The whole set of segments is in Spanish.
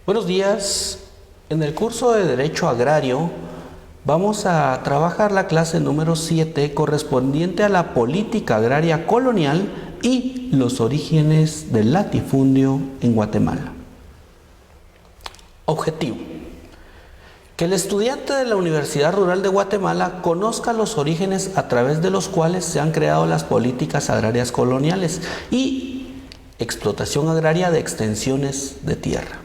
Buenos días. En el curso de Derecho Agrario vamos a trabajar la clase número 7 correspondiente a la política agraria colonial y los orígenes del latifundio en Guatemala. Objetivo: que el estudiante de la Universidad Rural de Guatemala conozca los orígenes a través de los cuales se han creado las políticas agrarias coloniales y explotación agraria de extensiones de tierra.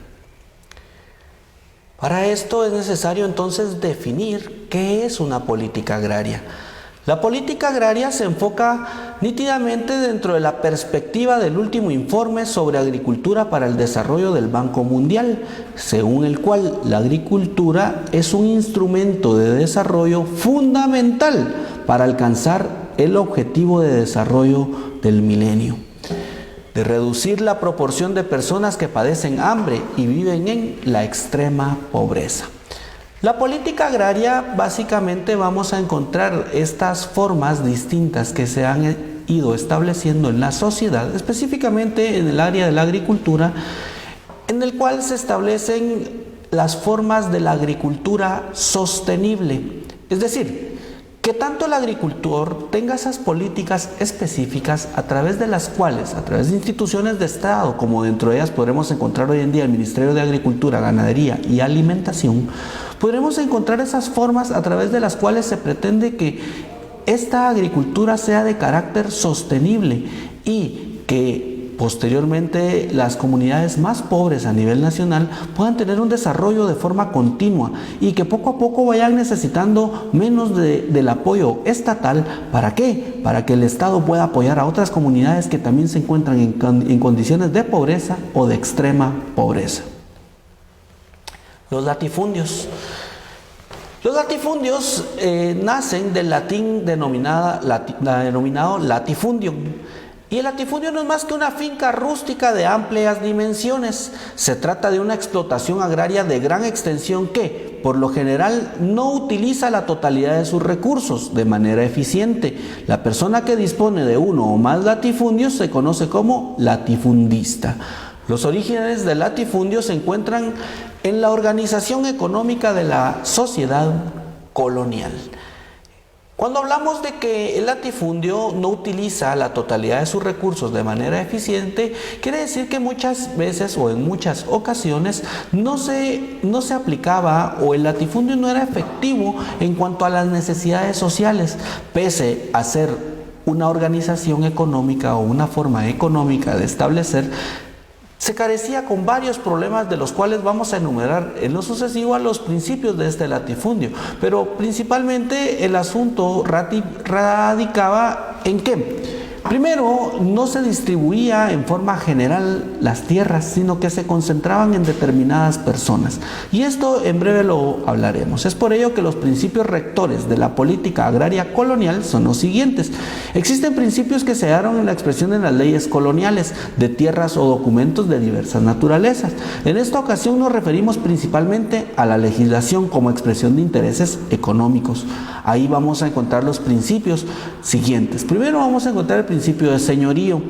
Para esto es necesario entonces definir qué es una política agraria. La política agraria se enfoca nítidamente dentro de la perspectiva del último informe sobre agricultura para el desarrollo del Banco Mundial, según el cual la agricultura es un instrumento de desarrollo fundamental para alcanzar el objetivo de desarrollo del milenio, de reducir la proporción de personas que padecen hambre y viven en la extrema pobreza. La política agraria, básicamente vamos a encontrar estas formas distintas que se han ido estableciendo en la sociedad, específicamente en el área de la agricultura, en el cual se establecen las formas de la agricultura sostenible. Es decir, que tanto el agricultor tenga esas políticas específicas a través de las cuales, a través de instituciones de Estado, como dentro de ellas podremos encontrar hoy en día el Ministerio de Agricultura, Ganadería y Alimentación, podremos encontrar esas formas a través de las cuales se pretende que esta agricultura sea de carácter sostenible y que posteriormente las comunidades más pobres a nivel nacional puedan tener un desarrollo de forma continua y que poco a poco vayan necesitando menos del apoyo estatal. ¿Para qué? Para que el Estado pueda apoyar a otras comunidades que también se encuentran en condiciones de pobreza o de extrema pobreza. Los latifundios. Los latifundios nacen del latín denominado latifundium. Y el latifundio no es más que una finca rústica de amplias dimensiones. Se trata de una explotación agraria de gran extensión que, por lo general, no utiliza la totalidad de sus recursos de manera eficiente. La persona que dispone de uno o más latifundios se conoce como latifundista. Los orígenes del latifundio se encuentran en la organización económica de la sociedad colonial. Cuando hablamos de que el latifundio no utiliza la totalidad de sus recursos de manera eficiente, quiere decir que muchas veces o en muchas ocasiones no se aplicaba o el latifundio no era efectivo en cuanto a las necesidades sociales, pese a ser una organización económica o una forma económica de establecer. Se carecía con varios problemas de los cuales vamos a enumerar en lo sucesivo a los principios de este latifundio, pero principalmente el asunto radicaba en que, primero, no se distribuía en forma general las tierras, sino que se concentraban en determinadas personas. Y esto en breve lo hablaremos. Es por ello que los principios rectores de la política agraria colonial son los siguientes. Existen principios que se hallaron en la expresión de las leyes coloniales de tierras o documentos de diversas naturalezas. En esta ocasión nos referimos principalmente a la legislación como expresión de intereses económicos. Ahí vamos a encontrar los principios siguientes. Primero vamos a encontrar el principio de señorío,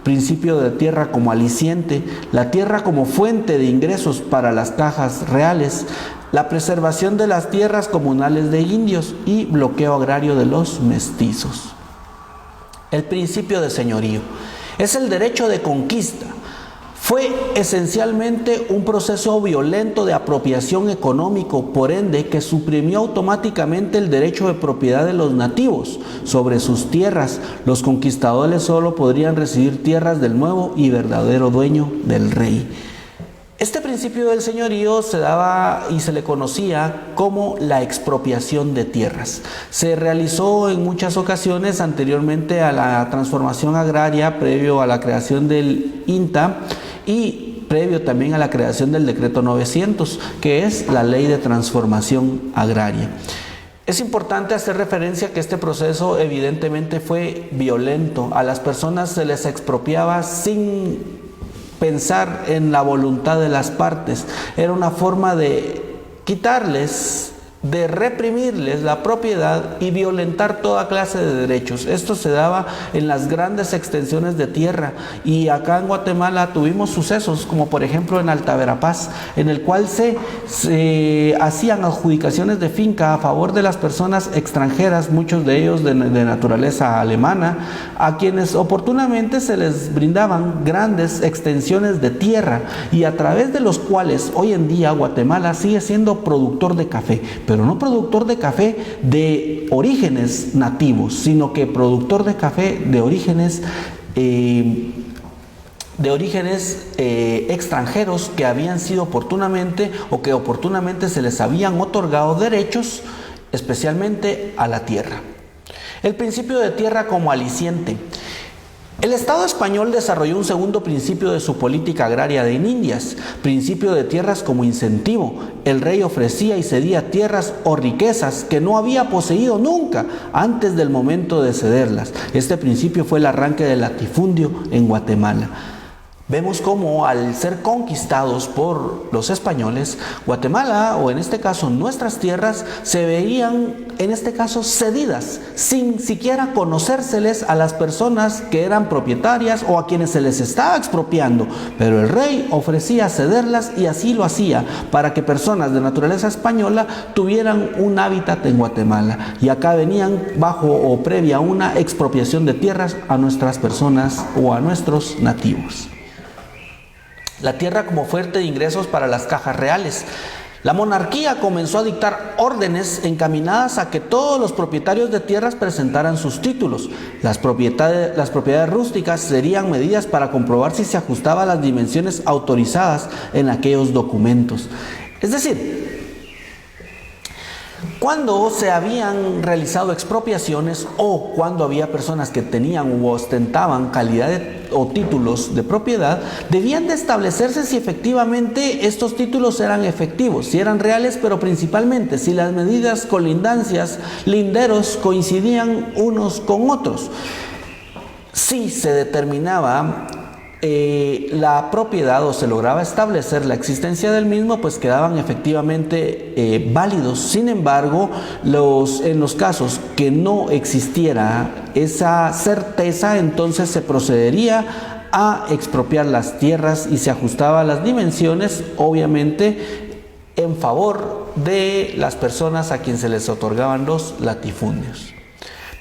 principio de tierra como aliciente, la tierra como fuente de ingresos para las cajas reales, la preservación de las tierras comunales de indios y bloqueo agrario de los mestizos. El principio de señorío es el derecho de conquista. Fue esencialmente un proceso violento de apropiación económico, por ende, que suprimió automáticamente el derecho de propiedad de los nativos sobre sus tierras. Los conquistadores solo podrían recibir tierras del nuevo y verdadero dueño del rey. Este principio del señorío se daba y se le conocía como la expropiación de tierras. Se realizó en muchas ocasiones anteriormente a la transformación agraria, previo a la creación del INTA y previo también a la creación del decreto 900, que es la ley de transformación agraria. Es importante hacer referencia a que este proceso evidentemente fue violento. A las personas se les expropiaba sin pensar en la voluntad de las partes. Era una forma de quitarles de reprimirles la propiedad y violentar toda clase de derechos. Esto se daba en las grandes extensiones de tierra, y acá en Guatemala tuvimos sucesos como por ejemplo en Alta Verapaz, en el cual se hacían adjudicaciones de finca a favor de las personas extranjeras, muchos de ellos de naturaleza alemana, a quienes oportunamente se les brindaban grandes extensiones de tierra, y a través de los cuales hoy en día Guatemala sigue siendo productor de café, pero no productor de café de orígenes nativos, sino que productor de café de orígenes extranjeros que habían sido oportunamente o que oportunamente se les habían otorgado derechos, especialmente a la tierra. El principio de tierra como aliciente. El Estado español desarrolló un segundo principio de su política agraria de Indias, principio de tierras como incentivo. El rey ofrecía y cedía tierras o riquezas que no había poseído nunca antes del momento de cederlas. Este principio fue el arranque del latifundio en Guatemala. Vemos cómo al ser conquistados por los españoles, Guatemala, o en este caso nuestras tierras, se veían en este caso cedidas, sin siquiera conocérseles a las personas que eran propietarias o a quienes se les estaba expropiando. Pero el rey ofrecía cederlas, y así lo hacía para que personas de naturaleza española tuvieran un hábitat en Guatemala. Y acá venían bajo o previa una expropiación de tierras a nuestras personas o a nuestros nativos. La tierra como fuente de ingresos para las cajas reales. La monarquía comenzó a dictar órdenes encaminadas a que todos los propietarios de tierras presentaran sus títulos. Las propiedades rústicas serían medidas para comprobar si se ajustaba a las dimensiones autorizadas en aquellos documentos. Es decir, cuando se habían realizado expropiaciones o cuando había personas que tenían u ostentaban calidad o títulos de propiedad, debían de establecerse si efectivamente estos títulos eran efectivos, si eran reales, pero principalmente si las medidas, colindancias, linderos coincidían unos con otros. Si se determinaba la propiedad o se lograba establecer la existencia del mismo, pues quedaban efectivamente válidos. Sin embargo, en los casos que no existiera esa certeza, entonces se procedería a expropiar las tierras y se ajustaba a las dimensiones, obviamente en favor de las personas a quien se les otorgaban los latifundios.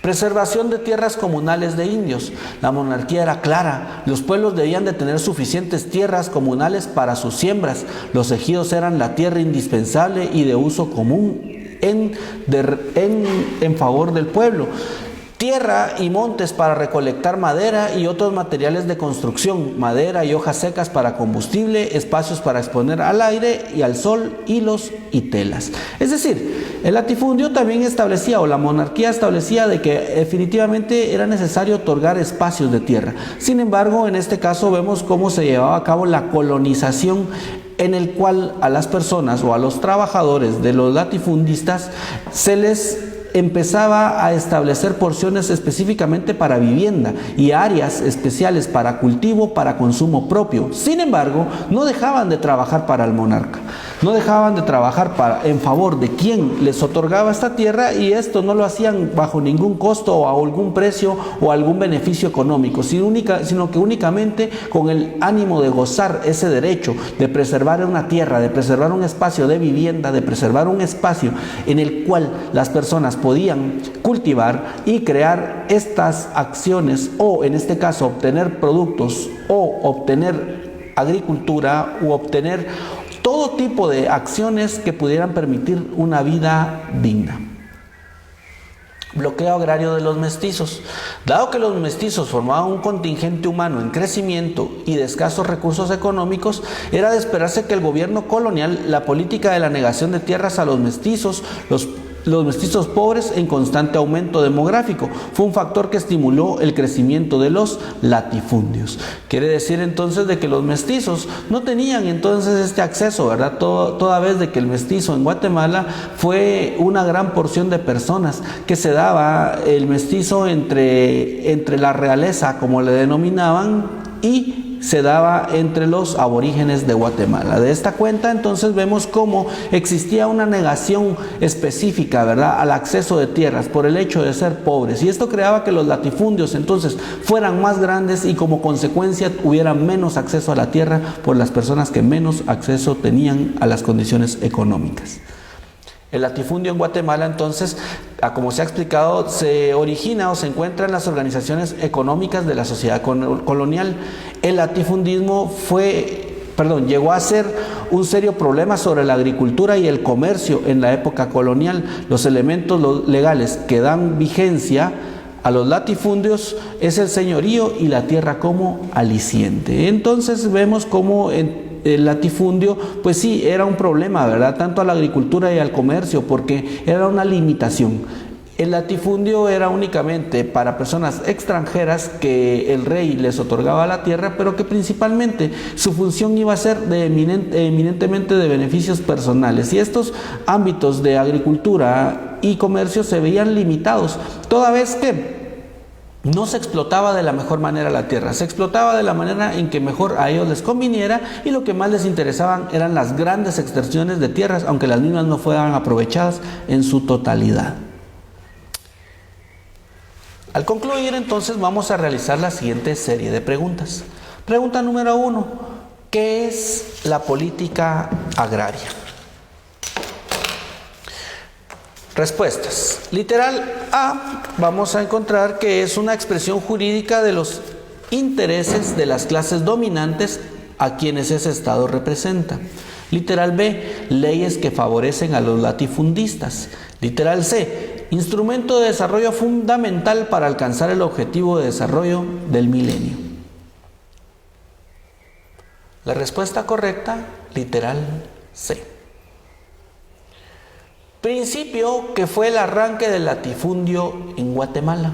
Preservación de tierras comunales de indios. La monarquía era clara: los pueblos debían de tener suficientes tierras comunales para sus siembras. Los ejidos eran la tierra indispensable y de uso común en favor del pueblo. Tierra y montes para recolectar madera y otros materiales de construcción, madera y hojas secas para combustible, espacios para exponer al aire y al sol, hilos y telas. Es decir, el latifundio también establecía, o la monarquía establecía, de que definitivamente era necesario otorgar espacios de tierra. Sin embargo, en este caso vemos cómo se llevaba a cabo la colonización, en el cual a las personas o a los trabajadores de los latifundistas se les empezaba a establecer porciones específicamente para vivienda y áreas especiales para cultivo, para consumo propio. Sin embargo, no dejaban de trabajar para el monarca, no dejaban de trabajar en favor de quien les otorgaba esta tierra, y esto no lo hacían bajo ningún costo o a algún precio o algún beneficio económico, sino que únicamente con el ánimo de gozar ese derecho, de preservar una tierra, de preservar un espacio de vivienda, de preservar un espacio en el cual las personas podían cultivar y crear estas acciones, o en este caso obtener productos o obtener agricultura u obtener todo tipo de acciones que pudieran permitir una vida digna. Bloqueo agrario de los mestizos. Dado que los mestizos formaban un contingente humano en crecimiento y de escasos recursos económicos, era de esperarse que el gobierno colonial, la política de la negación de tierras a los mestizos, los mestizos pobres en constante aumento demográfico, fue un factor que estimuló el crecimiento de los latifundios. Quiere decir entonces de que los mestizos no tenían entonces este acceso, ¿verdad? Toda vez de que el mestizo en Guatemala fue una gran porción de personas, que se daba el mestizo entre la realeza, como le denominaban, y se daba entre los aborígenes de Guatemala. De esta cuenta entonces vemos cómo existía una negación específica, ¿verdad?, al acceso de tierras por el hecho de ser pobres, y esto creaba que los latifundios entonces fueran más grandes y como consecuencia hubiera menos acceso a la tierra por las personas que menos acceso tenían a las condiciones económicas. El latifundio en Guatemala, entonces, como se ha explicado, se origina o se encuentra en las organizaciones económicas de la sociedad colonial. El latifundismo llegó a ser un serio problema sobre la agricultura y el comercio en la época colonial. Los elementos legales que dan vigencia a los latifundios es el señorío y la tierra como aliciente. Entonces vemos cómo el latifundio, pues sí, era un problema, ¿verdad?, tanto a la agricultura y al comercio, porque era una limitación. El latifundio era únicamente para personas extranjeras que el rey les otorgaba la tierra, pero que principalmente su función iba a ser eminentemente de beneficios personales, y estos ámbitos de agricultura y comercio se veían limitados, toda vez que no se explotaba de la mejor manera la tierra, se explotaba de la manera en que mejor a ellos les conviniera, y lo que más les interesaban eran las grandes extracciones de tierras, aunque las mismas no fueran aprovechadas en su totalidad. Al concluir, entonces, vamos a realizar la siguiente serie de preguntas. Pregunta número 1. ¿Qué es la política agraria? Respuestas. Literal A, vamos a encontrar que es una expresión jurídica de los intereses de las clases dominantes a quienes ese Estado representa. Literal B, leyes que favorecen a los latifundistas. Literal C, instrumento de desarrollo fundamental para alcanzar el objetivo de desarrollo del milenio. La respuesta correcta, literal C. Principio que fue el arranque del latifundio en Guatemala.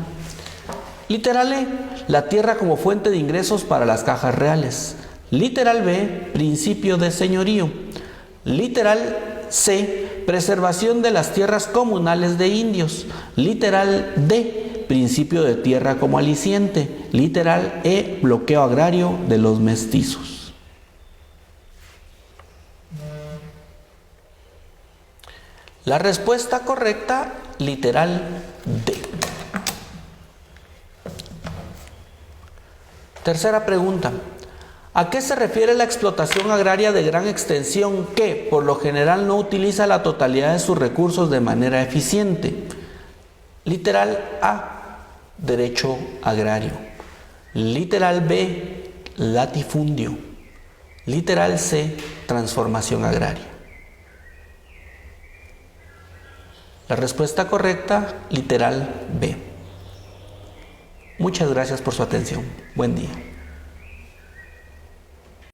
Literal E, la tierra como fuente de ingresos para las cajas reales. Literal B, principio de señorío. Literal C, preservación de las tierras comunales de indios. Literal D, principio de tierra como aliciente. Literal E, bloqueo agrario de los mestizos. La respuesta correcta, literal D. Tercera pregunta. ¿A qué se refiere la explotación agraria de gran extensión que, por lo general, no utiliza la totalidad de sus recursos de manera eficiente? Literal A, derecho agrario. Literal B, latifundio. Literal C, transformación agraria. La respuesta correcta, literal B. Muchas gracias por su atención. Buen día.